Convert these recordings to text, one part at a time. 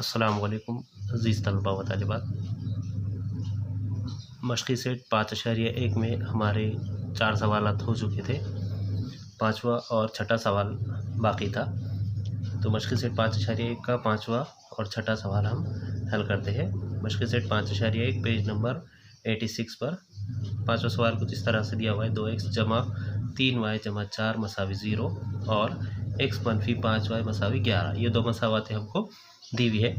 अस्सलामुअलैकुम अज़ीज़ तलबा व तालिबात। मशक़ी सेट 5.1 में हमारे 4 सवालात हो चुके थे। 5वां और छठा सवाल बाकी था। तो मशक़ी सेट 5.1 का 5वां और छठा सवाल हम हल करते हैं। मशक़ी सेट 5.1 पेज नंबर 86 पर 5वां सवाल कुछ इस तरह से दिया हुआ है। 2x जमा 3y जमा 4 मसावी 0 और x मनफी 5y मसावी 11। ये दो मसावातें हमको दी हुई है,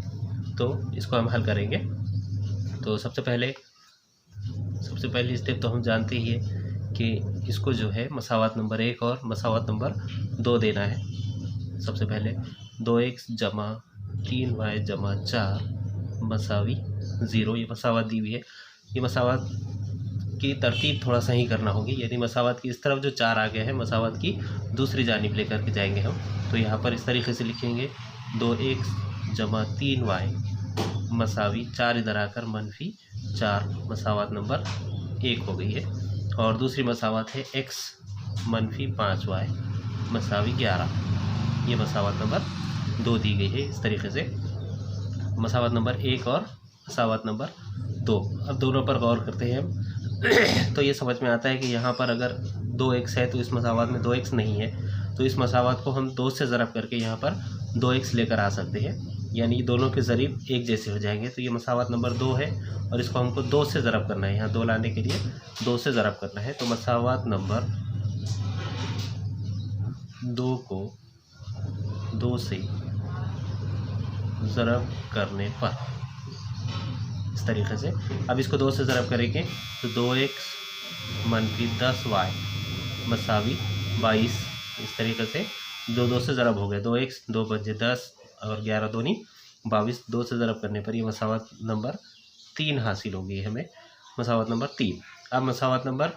तो इसको हम हल करेंगे। तो सबसे पहली स्टेप तो हम जानते ही है कि इसको जो है मसावात नंबर 1 और मसावात नंबर 2 देना है। सबसे पहले 2x जमा 3y जमा 4 मसावी 0, ये मसावात दी हुई है। ये मसावात की तरतीब थोड़ा सही करना होगी, यानी मसावात की इस तरफ जो 4 आ गया है, मसावात की दूसरी जानिब लेकर के जाएंगे हम। तो यहाँ पर इस तरीके से लिखेंगे 2x जमा 3y मसावी 4 इधर आकर मनफी 4 मसावात नंबर 1 हो गई है। और दूसरी मसावात है x मनफी 5y मसावी 11, ये मसावात नंबर 2 दी गई है। इस तरीके से मसावात नंबर 1 और मसावात नंबर 2, अब दोनों पर गौर करते हैं हम। तो ये समझ में आता है कि यहाँ पर अगर 2x है तो इस मसावात में 2x नहीं है, तो इस मसावात को हम 2 से ज़रब करके यहाँ पर 2x लेकर आ सकते हैं, यानी दोनों के ज़रीब एक जैसे हो जाएंगे। तो ये मसावात नंबर 2 है और इसको हमको 2 से ज़रब करना है, यहाँ 2 लाने के लिए 2 से ज़रब करना है। तो मसावात नंबर 2 को 2 से ज़रब करने पर इस तरीके से, अब इसको 2 से ज़रब करेंगे तो 2x मनफी 10y मसावी 22, इस तरीके से 2 से ज़रब हो गए। 2x 2 बजे 10 और 11 दूनी 22, 2 से ज़रब करने पर ये मसावात नंबर 3 हासिल हो गई हमें, मसावात नंबर 3। अब मसावात नंबर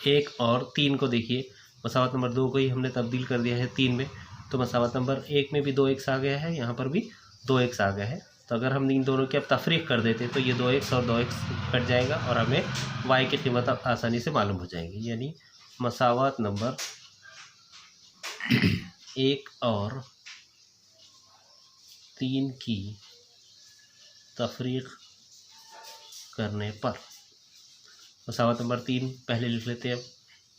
1 और 3 को देखिए, मसावात नंबर 2 को ही हमने तब्दील कर दिया है 3 में, तो मसावात नंबर 1 में भी 2x आ गया है, यहाँ पर भी 2x आ गया है। तो अगर हम इन दोनों की अब तफरीक कर देते तो ये 2x और 2x कट जाएगा और हमें y की कीमत आसानी से मालूम हो जाएगी। यानी मसावात नंबर 1 और 3 की तफरीक करने पर मसावात नंबर 3 पहले लिख लेते हैं। अब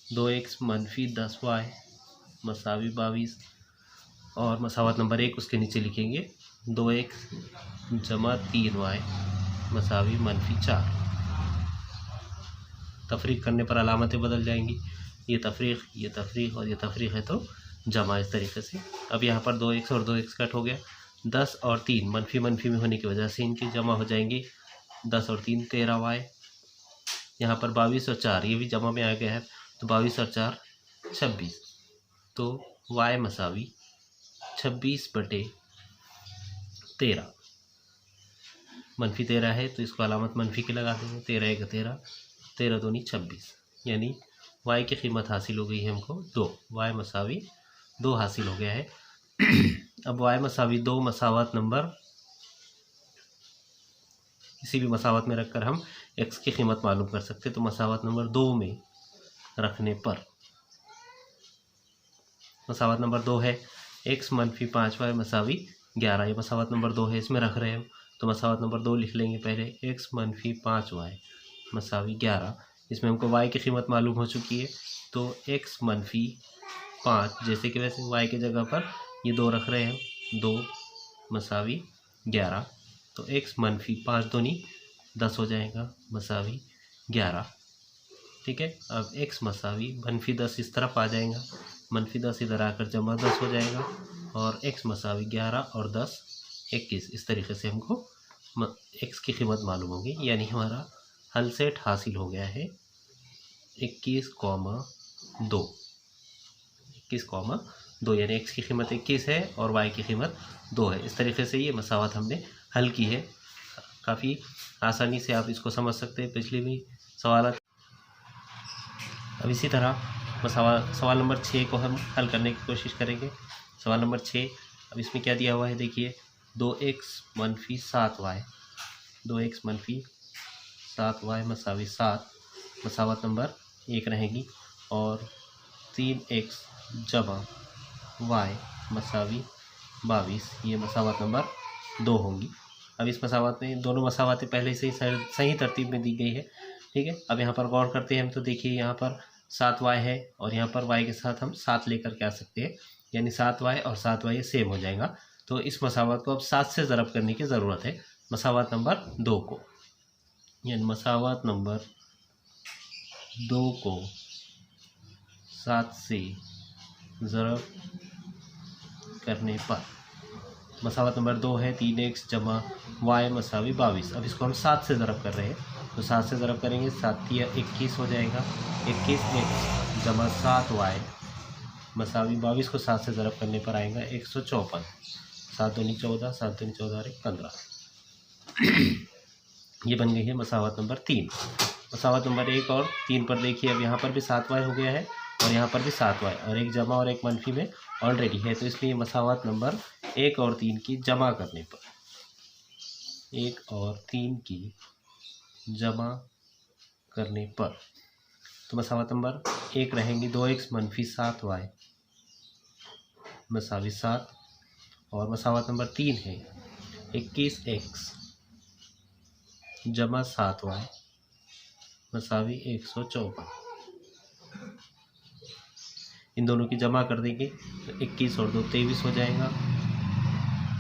2x मनफी 10y मसावी 22 और मसावात नंबर 1 उसके नीचे लिखेंगे 2x जमा 3y मसावी मनफी 4। तफरीक करने पर अलामतें बदल जाएंगी, ये तफरीक और ये तफरीक है तो जमा, इस तरीके से। अब यहाँ पर 2x और 2x कट हो गया। 10 और 3 मनफी मनफी में होने की वजह से इनकी जमा हो जाएंगी। 10 और 3 13y, यहाँ पर 22 और 4 ये भी जमा में आ गया है, तो 22 और 4 26, तो y मसावी 26/13। मनफी 13 है तो इसको अलामत मनफी की लगा देंगे। 13 1 13, 13 दूनी 26, यानी y की कीमत हासिल हो गई है हमको 2, y मसावी 2 हासिल हो गया है। अब y मसावी 2 मसावात नंबर, किसी भी मसावत में रखकर हम x की कीमत मालूम कर सकते। तो मसावत नंबर 2 में रखने पर मसावत नंबर 2 है x मनफी 5y मसावी 11, ये मसावत नंबर 2 है, इसमें रख रहे हैं हम। तो मसावत नंबर 2 लिख लेंगे पहले, x मनफी 5y मसावी 11। इसमें हमको y की कीमत मालूम हो चुकी है, तो x मनफी 5 जैसे कि वैसे y की जगह पर ये 2 रख रहे हैं, 2 मसावी 11। तो x मनफी 5 दूनी 10 हो जाएगा मसावी 11, ठीक है। अब x मसावी मनफी 10 इस तरफ आ जाएगा, मनफी 10 इधर आकर जमा 10 हो जाएगा और x मसावी 11 और 10 21, इस तरीके से हमको x की कीमत मालूम होगी। यानी हमारा हल सेट हासिल हो गया है 21,2, 21,2, यानी x की कीमत 21 है और y की कीमत 2 है। इस तरीके से ये मसावत हमने हल की है। काफ़ी आसानी से आप इसको समझ सकते हैं पिछले भी सवाल। अब इसी तरह सवाल नंबर 6 को हम हल करने की कोशिश करेंगे। सवाल नंबर 6, अब इसमें क्या दिया हुआ है देखिए, 2x मनफी 7y, 2x मनफी 7y मसावी 7 मसावत नंबर 1 रहेगी, और 3x जमा y मसावी 22, ये मसावत नंबर 2 होंगी। अब इस मसावत में दोनों मसावतें पहले से ही सही तरतीब में दी गई है, ठीक है। अब यहाँ पर गौर करते हैं हम, तो देखिए यहाँ पर 7y है और यहाँ पर y के साथ हम 7 लेकर के आ सकते हैं, यानी 7y और 7y सेम हो जाएगा। तो इस मसावत को अब 7 से ज़रब करने की ज़रूरत है, मसावत नंबर 2 को, यानी मसावत नंबर 2 को 7 से ज़रब करने पर मसावत नंबर 2 है 3x जमा y मसावी 22। अब इसको हम 7 से ज़रब कर रहे हैं, तो 7 से ज़रब करेंगे, 7 या 21 हो जाएगा। 21x जमा 7y मसावी 22 को 7 से ज़रब करने पर आएगा 154। 7 दूनी 14, 7 दूनी 14 और 1 15। ये बन गई है मसावत नंबर 3। मसावत नंबर 1 और 3 पर देखिए, अब यहाँ पर भी 7y हो गया है और यहाँ पर भी 7y, और एक जमा और एक मनफी में ऑलरेडी है, तो इसलिए मसावत नंबर 1 और 3 की जमा करने पर, 1 और 3 की जमा करने पर, तो मसावत नंबर 1 रहेंगी 2x मनफी 7y मसावी 7, और मसावत नंबर 3 है 21x जमा 7y मसावी 154। इन दोनों की जमा कर देंगे तो 21 और 2 23 हो जाएगा।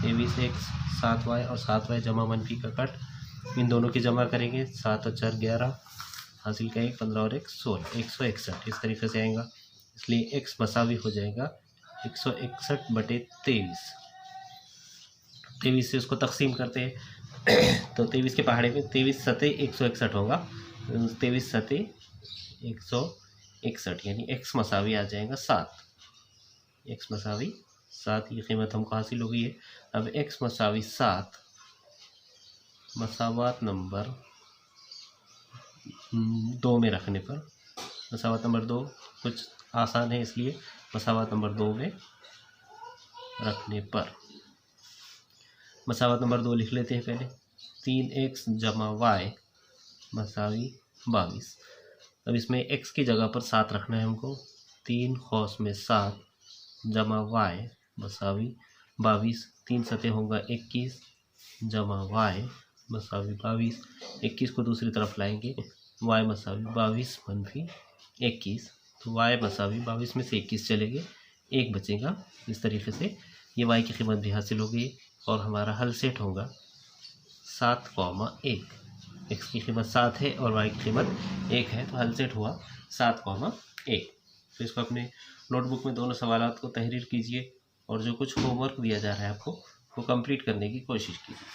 23x 7y और 7y जमा मनफी का कट, इन दोनों की जमा करेंगे, 7 और 4 11, हासिल का 1 15 और 1 16, 161 इस तरीके से आएगा। इसलिए x मसावी हो जाएगा 161 बटे 23। 23 से उसको तकसीम करते हैं तो 23 के पहाड़े में 23 सते 161 होगा, 23 सते 161, यानी x मसावी आ जाएगा 7। x मसावी 7 की कीमत हमको हासिल हो गई है। अब x मसावी 7 मसावत नंबर 2 में रखने पर, मसावत नंबर 2 कुछ आसान है इसलिए मसावत नंबर 2 में रखने पर, मसावत नंबर 2 लिख लेते हैं पहले। 3x जमा y मसावी 22। अब इसमें x की जगह पर 7 रखना है हमको। 3 कौस में 7 जमा y मसावी 22। 3 सतह होगा 21 जमा y मसावी 22। 21 को दूसरी तरफ लाएंगे, y मसावी 22 मनफी 21, तो y मसावी 22 में से 21 चलेंगे, 1 बचेगा। इस तरीके से ये y की कीमत भी हासिल हो गई और हमारा हल सेट होगा 7,1। x की कीमत 7 है और y की कीमत 1 है, तो हल सेट हुआ 7,1। तो इसको अपने नोटबुक में दोनों सवालात को तहरीर कीजिए और जो कुछ होमवर्क दिया जा रहा है आपको वो कंप्लीट करने की कोशिश कीजिए।